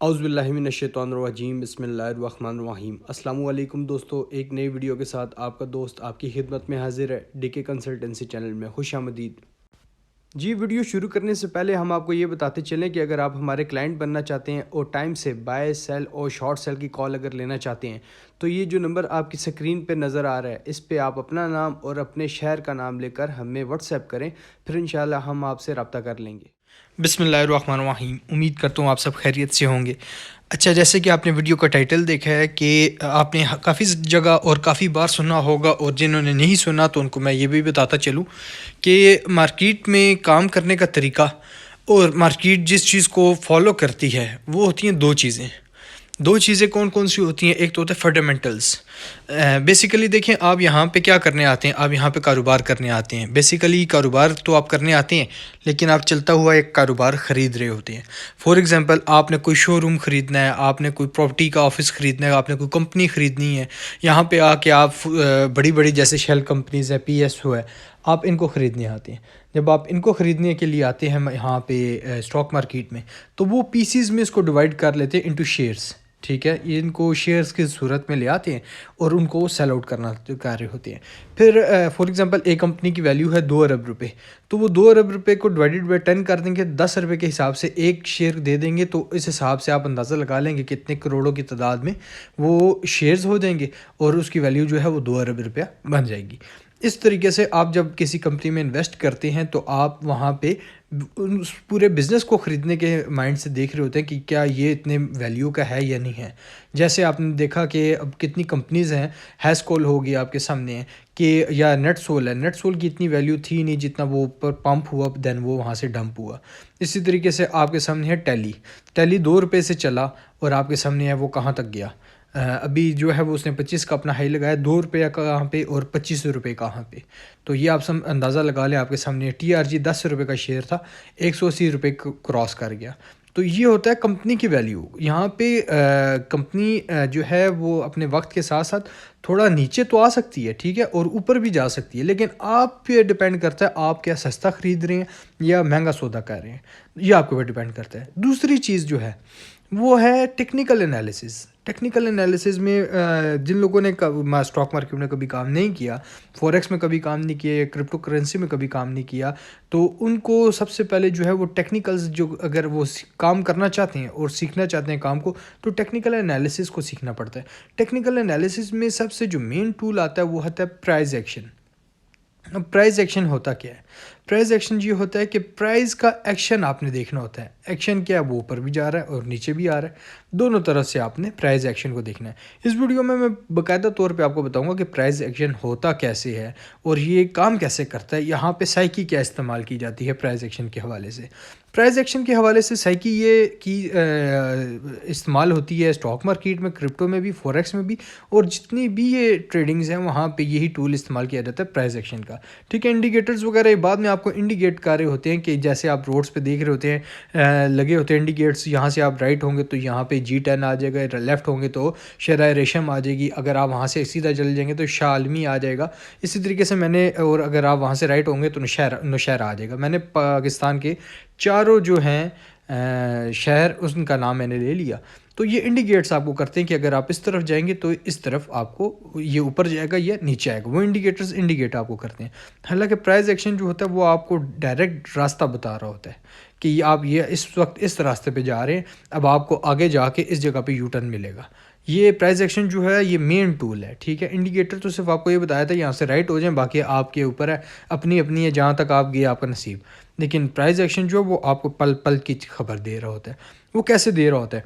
औज़ुबिल्लाहिमिनश्शैतानिर्रजीम बिस्मिल्लाहिर्रहमानिर्रहीम। अस्सलामु अलैकुम दोस्तों, एक नई वीडियो के साथ आपका दोस्त आपकी खिदमत में हाजिर है। डीके कंसल्टेंसी चैनल में खुशामदीद। जी, वीडियो शुरू करने से पहले हम आपको ये बताते चलें कि अगर आप हमारे क्लाइंट बनना चाहते हैं और टाइम से बाय सेल और शॉर्ट सेल की कॉल अगर लेना चाहते हैं तो ये जो नंबर आपकी स्क्रीन पे नज़र आ रहा है इस पे आप अपना नाम और अपने शहर का नाम लेकर हमें व्हाट्सएप करें, फिर इंशाल्लाह हम आपसे रब्ता कर लेंगे। बिस्मिल्लाहिर्रहमानिर्रहीम। उम्मीद करता हूँ आप सब खैरियत से होंगे। अच्छा, जैसे कि आपने वीडियो का टाइटल देखा है कि आपने काफ़ी जगह और काफ़ी बार सुना होगा, और जिन्होंने नहीं सुना तो उनको मैं ये भी बताता चलूँ कि मार्केट में काम करने का तरीका और मार्केट जिस चीज़ को फॉलो करती है वो होती हैं दो चीज़ें कौन कौन सी होती हैं। एक तो होता है फंडामेंटल्स। बेसिकली देखें, आप यहाँ पे क्या करने आते हैं, आप यहाँ पे कारोबार करने आते हैं। बेसिकली कारोबार तो आप करने आते हैं, लेकिन आप चलता हुआ एक कारोबार ख़रीद रहे होते हैं। फॉर एग्ज़ाम्पल, आपने कोई शोरूम ख़रीदना है, आपने कोई प्रॉपर्टी का ऑफिस ख़रीदना है, आपने कोई कंपनी ख़रीदनी है। यहाँ पे आके आप बड़ी बड़ी जैसे शेल कंपनीज़ है, PSO है, आप इनको ख़रीदने आते हैं। जब आप इनको ख़रीदने के लिए आते हैं यहाँ पे स्टॉक मार्केट में, तो वो पीसीज में इसको डिवाइड कर लेते हैं इनटू शेयर्स। ठीक है, ये इनको शेयर्स की सूरत में ले आते हैं और उनको सेल आउट करना कर रहे होते हैं। फिर फॉर एग्जांपल, एक कंपनी की वैल्यू है 2 अरब रुपए, तो वो 2 अरब रुपए को डिवाइडेड बाई 10 कर देंगे, 10 रुपये के हिसाब से एक शेयर दे देंगे। तो इस हिसाब से आप अंदाज़ा लगा लेंगे कितने करोड़ों की तादाद में वो शेयर्स हो जाएंगे और उसकी वैल्यू जो है वो 2 अरब रुपया बन जाएगी। इस तरीके से आप जब किसी कंपनी में इन्वेस्ट करते हैं तो आप वहाँ पे उस पूरे बिज़नेस को ख़रीदने के माइंड से देख रहे होते हैं कि क्या ये इतने वैल्यू का है या नहीं है। जैसे आपने देखा कि अब कितनी कंपनीज़ हैं, हैस्कोल होगी आपके सामने है कि, या नेटसोल है। नेटसोल की इतनी वैल्यू थी नहीं जितना वो ऊपर पंप हुआ, देन वो वहाँ से डंप हुआ। इसी तरीके से आपके सामने है टैली 2 रुपये से चला और आपके सामने है वो कहाँ तक गया। अभी जो है वो उसने 25 का अपना हाई लगाया, 2 रुपये कहाँ पे और 25 रुपये कहाँ पे। तो ये आप सब अंदाज़ा लगा लें। आपके सामने TRG 10 रुपये का शेयर था, 180 रुपये क्रॉस कर गया। तो ये होता है कंपनी की वैल्यू। यहाँ पे कंपनी जो है वो अपने वक्त के साथ साथ थोड़ा नीचे तो आ सकती है, ठीक है, और ऊपर भी जा सकती है, लेकिन आप पे डिपेंड करता है आप क्या सस्ता ख़रीद रहे हैं या महंगा सौदा कर रहे हैं, ये आपके ऊपर डिपेंड करता है। दूसरी चीज़ जो है वो है टेक्निकल एनालिसिस। टेक्निकल एनालिसिस में जिन लोगों ने स्टॉक मार्केट में कभी काम नहीं किया, फॉरेक्स में कभी काम नहीं किया या क्रिप्टो करेंसी में कभी काम नहीं किया, तो उनको सबसे पहले जो है वो टेक्निकल्स, जो अगर वो काम करना चाहते हैं और सीखना चाहते हैं काम को, तो टेक्निकल एनालिसिस को सीखना पड़ता है। टेक्निकल एनालिसिस में सबसे जो मेन टूल आता है वो होता है प्राइस एक्शन। अब प्राइस एक्शन होता क्या है? प्राइस एक्शन ये होता है कि प्राइस का एक्शन आपने देखना होता है। एक्शन क्या है, वो ऊपर भी जा रहा है और नीचे भी आ रहा है, दोनों तरफ से आपने प्राइस एक्शन को देखना है। इस वीडियो में मैं बाकायदा तौर पे आपको बताऊंगा कि प्राइस एक्शन होता कैसे है और ये काम कैसे करता है। यहाँ पे साइकी क्या इस्तेमाल की जाती है प्राइस एक्शन के हवाले से। प्राइस एक्शन के हवाले से साइकी ये की इस्तेमाल होती है स्टॉक मार्केट में, क्रिप्टो में भी, फॉरेक्स में भी, और जितनी भी ये ट्रेडिंग्स हैं वहाँ पे यही टूल इस्तेमाल किया जाता है प्राइस एक्शन का। ठीक है, इंडिकेटर्स वगैरह बाद में आपको इंडिकेट कर रहे होते हैं कि जैसे आप रोड्स पे देख रहे होते हैं लगे होते हैं इंडिकेट्स। यहाँ से आप राइट होंगे तो यहाँ पे G10 आ जाएगा, लेफ़्ट होंगे तो शराय रेशम आ जाएगी, अगर आप वहाँ से सीधा चले जाएंगे तो शाह आलमी आ जाएगा। इसी तरीके से मैंने, और अगर आप वहाँ से राइट होंगे तो नौशहरा आ जाएगा। मैंने पाकिस्तान के चारों जो हैं शहर, उनका नाम मैंने ले लिया। तो ये इंडिकेट्स आपको करते हैं कि अगर आप इस तरफ जाएंगे तो इस तरफ आपको ये ऊपर जाएगा या नीचे आएगा। वो इंडिकेटर्स इंडिकेट आपको करते हैं। हालांकि प्राइस एक्शन जो होता है वो आपको डायरेक्ट रास्ता बता रहा होता है कि आप ये इस वक्त इस रास्ते पे जा रहे हैं, अब आपको आगे जाके इस जगह पे U-टर्न मिलेगा। ये प्राइस एक्शन जो है ये मेन टूल है। ठीक है, इंडिकेटर तो सिर्फ आपको ये बताया था यहाँ से राइट हो जाए, बाकी आपके ऊपर है, अपनी अपनी है, जहाँ तक आप गए आपका नसीब। लेकिन प्राइस एक्शन जो है वो आपको पल पल की खबर दे रहा होता है। वो कैसे दे रहा होता है?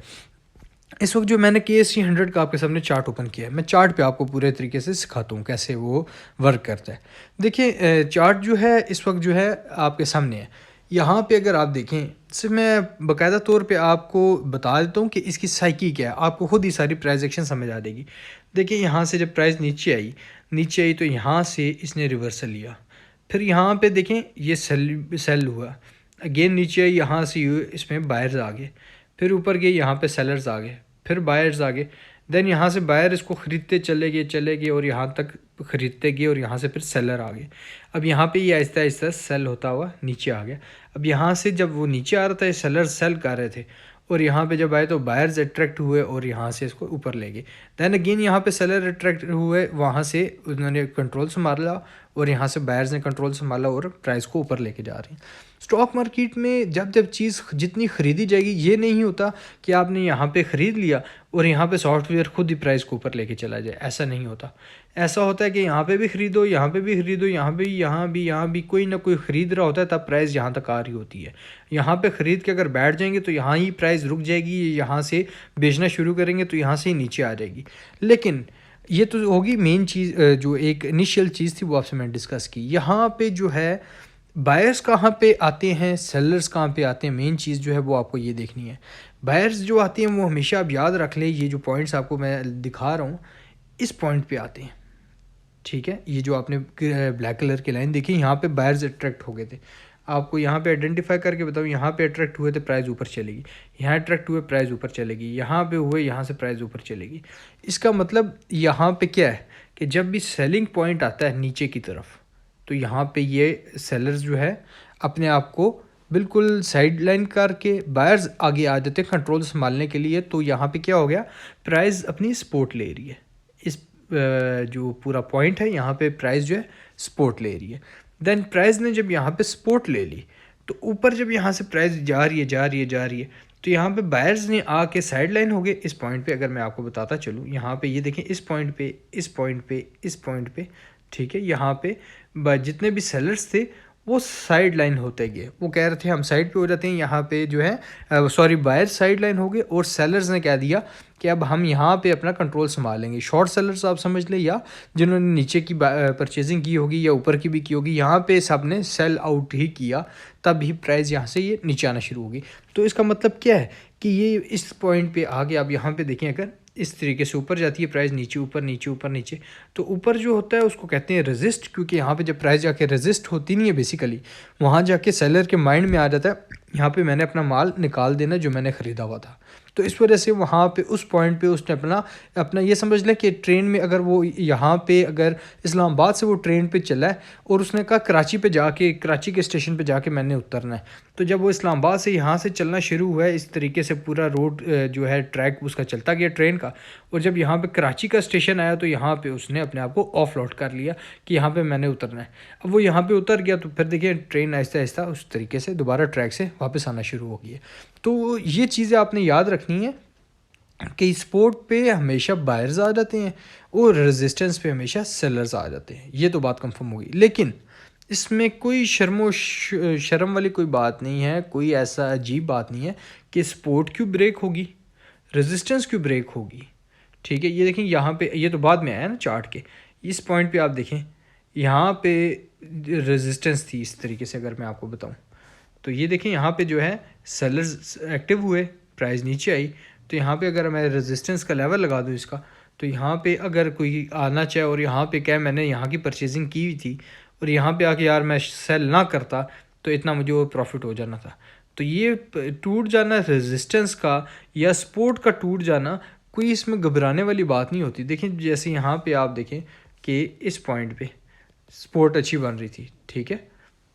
इस वक्त जो मैंने KSE 100 का आपके सामने चार्ट ओपन किया है, मैं चार्ट पे आपको पूरे तरीके से सिखाता हूँ कैसे वो वर्क करता है। देखिए, चार्ट जो है इस वक्त जो है आपके सामने है। यहाँ पे अगर आप देखें, सिर्फ मैं बाकायदा तौर पे आपको बता देता हूँ कि इसकी साइकी क्या है, आपको खुद ही सारी प्राइस एक्शन समझ आ जाएगी। देखिए, यहाँ से जब प्राइस नीचे आई तो यहाँ से इसने रिवर्सल लिया, फिर यहाँ पे देखें ये सेल हुआ, अगेन नीचे आई, यहाँ से इसमें बायर्स आ गए, फिर ऊपर गए, यहाँ पे सेलर्स आ गए, फिर बायर्स आ गए, देन यहाँ से बायर इसको ख़रीदते चले गए और यहाँ तक ख़रीदते गए और यहाँ से फिर सेलर आ गए। अब यहाँ पे ये आहिस्ता आहिस्ता सेल होता हुआ नीचे आ गया। अब यहाँ से जब वो नीचे आ रहा था, सेलर सेल कर रहे थे और यहाँ पे जब आए तो बायर्स अट्रैक्ट हुए और यहाँ से इसको ऊपर ले गए। दैन अगेन यहाँ पे सेलर अट्रैक्ट हुए, वहाँ से उन्होंने कंट्रोल संभाला और यहाँ से बायर्स ने कंट्रोल संभाला और प्राइस को ऊपर लेके जा रहे हैं। स्टॉक मार्केट में जब जब चीज़ जितनी ख़रीदी जाएगी, ये नहीं होता कि आपने यहाँ पे ख़रीद लिया और यहाँ पे सॉफ्टवेयर खुद ही प्राइस को ऊपर लेके चला जाए, ऐसा नहीं होता। ऐसा होता है कि यहाँ पे भी ख़रीदो, यहाँ पे भी ख़रीदो, यहाँ भी कोई ना कोई ख़रीद रहा होता है, तब प्राइस यहाँ तक आ रही होती है। यहाँ पे ख़रीद के अगर बैठ जाएंगे तो यहाँ ही प्राइस रुक जाएगी, यहाँ से बेचना शुरू करेंगे तो यहाँ से ही नीचे आ जाएगी। लेकिन ये तो होगी मेन चीज़, जो एक इनिशियल चीज़ थी वो आपसे मैंने डिस्कस की। यहाँ पे जो है बायर्स कहाँ पे आते हैं, सेलर्स कहाँ पे आते हैं, मेन चीज़ जो है वो आपको ये देखनी है। बायर्स जो आते हैं वो हमेशा आप याद रख लें, ये जो पॉइंट्स आपको मैं दिखा रहा हूँ इस पॉइंट पे आते हैं, ठीक है। ये जो आपने ब्लैक कलर की लाइन देखी, यहाँ पे बायर्स अट्रैक्ट हो गए थे। आपको यहाँ पे आइडेंटिफाई करके बताऊँ, यहाँ पे अट्रैक्ट हुए थे प्राइस ऊपर चलेगी, यहाँ अट्रैक्ट हुए प्राइस ऊपर चलेगी, यहाँ पे हुए यहाँ से प्राइस ऊपर चलेगी। इसका मतलब यहाँ पे क्या है कि जब भी सेलिंग पॉइंट आता है नीचे की तरफ, तो यहाँ पे ये सेलर्स जो है अपने आप को बिल्कुल साइड लाइन करके बायर्स आगे आ जाते हैं कंट्रोल संभालने के लिए। तो यहाँ पे क्या हो गया, प्राइस अपनी सपोर्ट ले रही है। इस जो पूरा पॉइंट है यहाँ पे प्राइस जो है सपोर्ट ले रही है। देन प्राइस ने जब यहाँ पे सपोर्ट ले ली तो ऊपर जब यहाँ से प्राइस जा रही है तो यहाँ पे बायर्स ने आके साइड लाइन हो गए इस पॉइंट पे। अगर मैं आपको बताता चलूँ, यहाँ पे ये देखें, इस पॉइंट पे, ठीक है, यहाँ पे जितने भी सेलर्स थे वो साइड लाइन होते गए। वो कह रहे थे हम साइड पे हो जाते हैं, यहाँ पे जो है बायर साइड लाइन हो गए और सेलर्स ने कह दिया कि अब हम यहाँ पे अपना कंट्रोल संभालेंगे। शॉर्ट सेलर्स आप समझ लें, या जिन्होंने नीचे की परचेजिंग की होगी या ऊपर की भी की होगी, यहाँ पे सब ने सेल आउट ही किया, तब ही प्राइस यहाँ से ये नीचे आना शुरू होगी। तो इसका मतलब क्या है कि ये इस पॉइंट पे आगे आप यहाँ पे देखें, अगर इस तरीके से ऊपर जाती है प्राइस, नीचे ऊपर नीचे, तो ऊपर जो होता है उसको कहते हैं रेजिस्ट, क्योंकि यहाँ पे जब प्राइस जाके रेजिस्ट होती नहीं है बेसिकली, वहाँ जाके सेलर के माइंड में आ जाता है यहाँ पे मैंने अपना माल निकाल देना जो मैंने ख़रीदा हुआ था। तो इस वजह से वहाँ पे उस पॉइंट पे उसने अपना ये समझ लें कि ट्रेन में अगर वो यहाँ पे अगर इस्लामाबाद से वो ट्रेन पे चला है और उसने कहा कराची के स्टेशन पे जाके मैंने उतरना है, तो जब वो इस्लामाबाद से यहाँ से चलना शुरू हुआ है, इस तरीके से पूरा रोड जो है ट्रैक उसका चलता गया ट्रेन का, और जब यहाँ पे कराची का स्टेशन आया तो यहाँ पे उसने अपने आप को ऑफ लोड कर लिया कि यहाँ पे मैंने उतरना है। अब वो यहाँ पे उतर गया तो फिर देखिए ट्रेन आहिस्ता आहिस्ता उस तरीके से दोबारा ट्रैक से वापस आना शुरू हो गई है। तो ये चीज़ें आपने याद रखनी है कि सपोर्ट पे हमेशा बायर्स आ जाते हैं और रेजिस्टेंस पे हमेशा सेलर्स आ जाते हैं। ये तो बात कंफर्म होगी, लेकिन इसमें कोई शर्म वाली कोई बात नहीं है, कोई ऐसा अजीब बात नहीं है कि सपोर्ट क्यों ब्रेक होगी, रेजिस्टेंस क्यों ब्रेक होगी। ठीक है, ये देखें यहाँ पे, ये तो बाद में आया ना चार्ट के, इस पॉइंट पे आप देखें यहाँ पे रेजिस्टेंस थी इस तरीके से। अगर मैं आपको बताऊँ तो ये देखें यहाँ पे जो है सेलर्स एक्टिव हुए, प्राइस नीचे आई, तो यहाँ पे अगर मैं रेजिस्टेंस का लेवल लगा दूँ इसका, तो यहाँ पे अगर कोई आना चाहे और यहाँ पे क्या मैंने यहाँ की परचेजिंग की हुई थी और यहाँ पे आके यार मैं सेल ना करता तो इतना मुझे वो प्रॉफिट हो जाना था। तो ये टूट जाना रेजिस्टेंस का या सपोर्ट का टूट जाना, कोई इसमें घबराने वाली बात नहीं होती। देखें जैसे यहाँ पे आप देखें कि इस पॉइंट पे सपोर्ट अच्छी बन रही थी, ठीक है,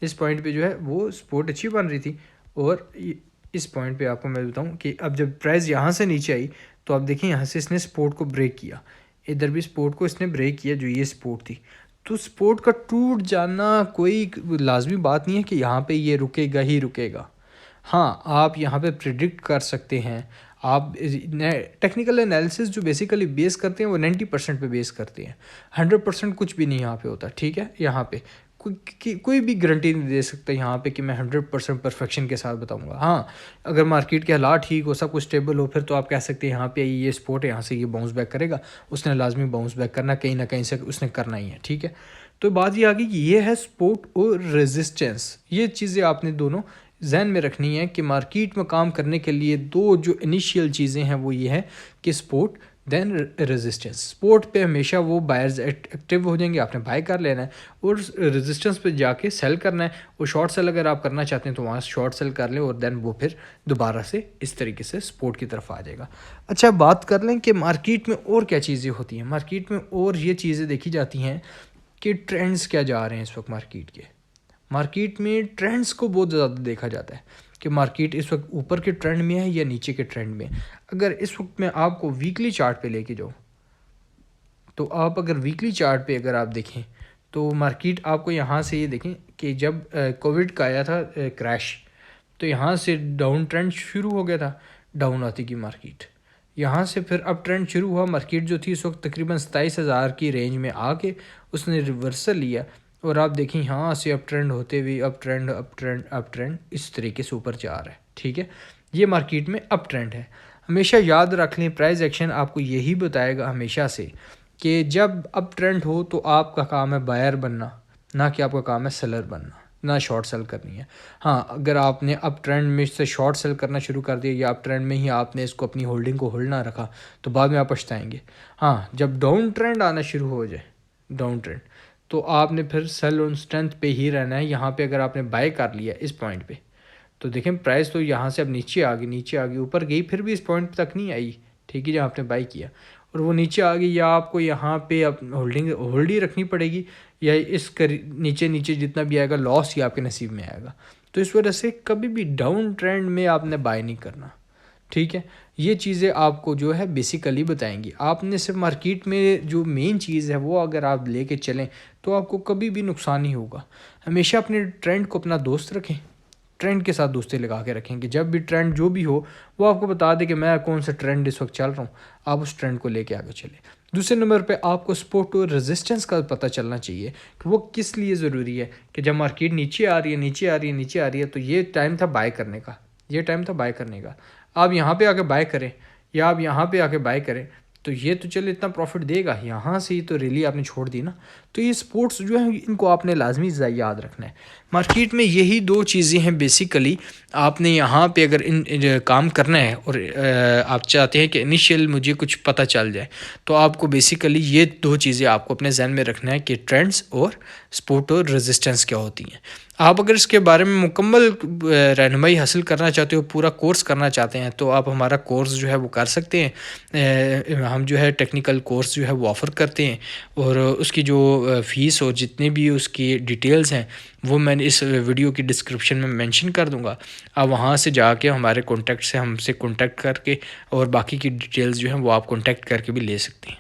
इस पॉइंट पे जो है वो सपोर्ट अच्छी बन रही थी, और इस पॉइंट पे आपको मैं बताऊं कि अब जब प्राइस यहाँ से नीचे आई तो आप देखें यहाँ से इसने सपोर्ट को ब्रेक किया, इधर भी सपोर्ट को इसने ब्रेक किया जो ये सपोर्ट थी। तो सपोर्ट का टूट जाना कोई लाजमी बात नहीं है कि यहाँ पे ये रुकेगा ही रुकेगा। हाँ, आप यहाँ पे प्रिडिक्ट कर सकते हैं, आप टेक्निकल एनालिसिस जो बेसिकली बेस करते हैं वो 90% पे बेस करते हैं, 100% कुछ भी नहीं यहाँ पे होता। ठीक है, यहाँ पे कोई भी गारंटी नहीं दे सकता यहाँ पे कि मैं 100% परफेक्शन के साथ बताऊँगा। हाँ, अगर मार्केट के हालात ठीक हो, सब कुछ स्टेबल हो, फिर तो आप कह सकते हैं यहाँ पे ये सपोर्ट है, यहाँ से ये बाउंस बैक करेगा, उसने लाजमी बाउंस बैक करना, कहीं ना कहीं से उसने करना ही है। ठीक है, तो बात ये आ गई कि ये है सपोर्ट और रेजिस्टेंस। ये चीज़ें आपने दोनों जहन में रखनी है कि मार्केट में काम करने के लिए दो जो इनिशियल चीज़ें हैं वो ये है कि सपोर्ट देन रेजिस्टेंस। सपोर्ट पे हमेशा वो बायर्स एक्टिव हो जाएंगे, आपने बाय कर लेना है, और रेजिस्टेंस पे जाके सेल करना है। और शॉर्ट सेल अगर आप करना चाहते हैं तो वहाँ शॉर्ट सेल कर लें और देन वो फिर दोबारा से इस तरीके से सपोर्ट की तरफ आ जाएगा। अच्छा, बात कर लें कि मार्केट में और क्या चीज़ें होती हैं। मार्केट में और ये चीज़ें देखी जाती हैं कि ट्रेंड्स क्या जा रहे हैं इस वक्त मार्केट में ट्रेंड्स को बहुत ज़्यादा देखा जाता है कि मार्केट इस वक्त ऊपर के ट्रेंड में है या नीचे के ट्रेंड में। अगर इस वक्त मैं आपको वीकली चार्ट पे लेके जाऊँ, तो आप अगर वीकली चार्ट पे अगर आप देखें तो मार्केट आपको यहाँ से ये देखें कि जब कोविड का आया था क्रैश, तो यहाँ से डाउन ट्रेंड शुरू हो गया था, डाउन आती की मार्केट, यहाँ से फिर अप ट्रेंड शुरू हुआ। मार्केट जो थी इस वक्त तकरीबन 27,000 की रेंज में आके उसने रिवर्सल लिया, और आप देखें यहाँ से अप ट्रेंड होते हुए up trend up trend up trend इस तरीके से ऊपर जा रहा है। ठीक है, ये मार्केट में अप ट्रेंड है। हमेशा याद रख लें, प्राइस एक्शन आपको यही बताएगा हमेशा से कि जब अप ट्रेंड हो तो आपका काम है बायर बनना, ना कि आपका काम है सेलर बनना, ना शॉर्ट सेल करनी है। हाँ, अगर आपने अप ट्रेंड में से शॉर्ट सेल करना शुरू कर दिया या अप ट्रेंड में ही आपने इसको अपनी होल्डिंग को होल्ड ना रखा तो बाद में आप पछताएंगे। हाँ, जब डाउन ट्रेंड आना शुरू हो जाए, डाउन ट्रेंड, तो आपने फिर सेल ऑन स्ट्रेंथ पे ही रहना है। यहाँ पे अगर आपने बाय कर लिया इस पॉइंट पे, तो देखें प्राइस तो यहाँ से अब नीचे आ गई, नीचे आ गई, ऊपर गई फिर भी इस पॉइंट तक नहीं आई। ठीक है, जहाँ आपने बाय किया और वो नीचे आ गई, या आपको यहाँ पे अब होल्ड ही रखनी पड़ेगी, या इस नीचे नीचे जितना भी आएगा लॉस ही आपके नसीब में आएगा। तो इस वजह से कभी भी डाउन ट्रेंड में आपने बाय नहीं करना। ठीक है, ये चीज़ें आपको जो है बेसिकली बताएंगी। आपने सिर्फ मार्केट में जो मेन चीज़ है वो अगर आप लेके चलें तो आपको कभी भी नुकसान नहीं होगा। हमेशा अपने ट्रेंड को अपना दोस्त रखें, ट्रेंड के साथ दोस्ती लगा के रखें कि जब भी ट्रेंड जो भी हो वो आपको बता दे कि मैं कौन सा ट्रेंड इस वक्त चल रहा हूँ, आप उस ट्रेंड को लेके आगे चलें। दूसरे नंबर पे आपको सपोर्ट और रेजिस्टेंस का पता चलना चाहिए कि वो किस लिए ज़रूरी है। कि जब मार्केट नीचे आ रही है, नीचे आ रही है, नीचे आ रही है, तो ये टाइम था बाय करने का, ये टाइम था बाय करने का। आप यहाँ पे आके बाय करें या आप यहाँ पे आके बाय करें तो ये तो चलो इतना प्रॉफिट देगा, यहाँ से ही तो रैली आपने छोड़ दी ना। तो ये स्पोर्ट्स जो है इनको आपने लाजमी याद रखना है। मार्केट में यही दो चीज़ें हैं बेसिकली। आपने यहाँ पे अगर इन काम करना है और आप चाहते हैं कि इनिशियल मुझे कुछ पता चल जाए, तो आपको बेसिकली ये दो चीज़ें आपको अपने जहन में रखना है कि ट्रेंड्स और सपोर्ट और रेजिस्टेंस क्या होती हैं। आप अगर इसके बारे में मुकम्मल रहनुमाई हासिल करना चाहते हो, पूरा कोर्स करना चाहते हैं, तो आप हमारा कोर्स जो है वो कर सकते हैं। हम जो है टेक्निकल कोर्स जो है वो ऑफ़र करते हैं, और उसकी जो फ़ीस और जितने भी उसकी डिटेल्स हैं वो मैंने इस वीडियो की डिस्क्रिप्शन में मेंशन कर दूंगा। आप वहाँ से जाके हमारे कॉन्टैक्ट से हमसे कॉन्टैक्ट करके और बाकी की डिटेल्स जो हैं वो आप कॉन्टैक्ट करके भी ले सकते हैं।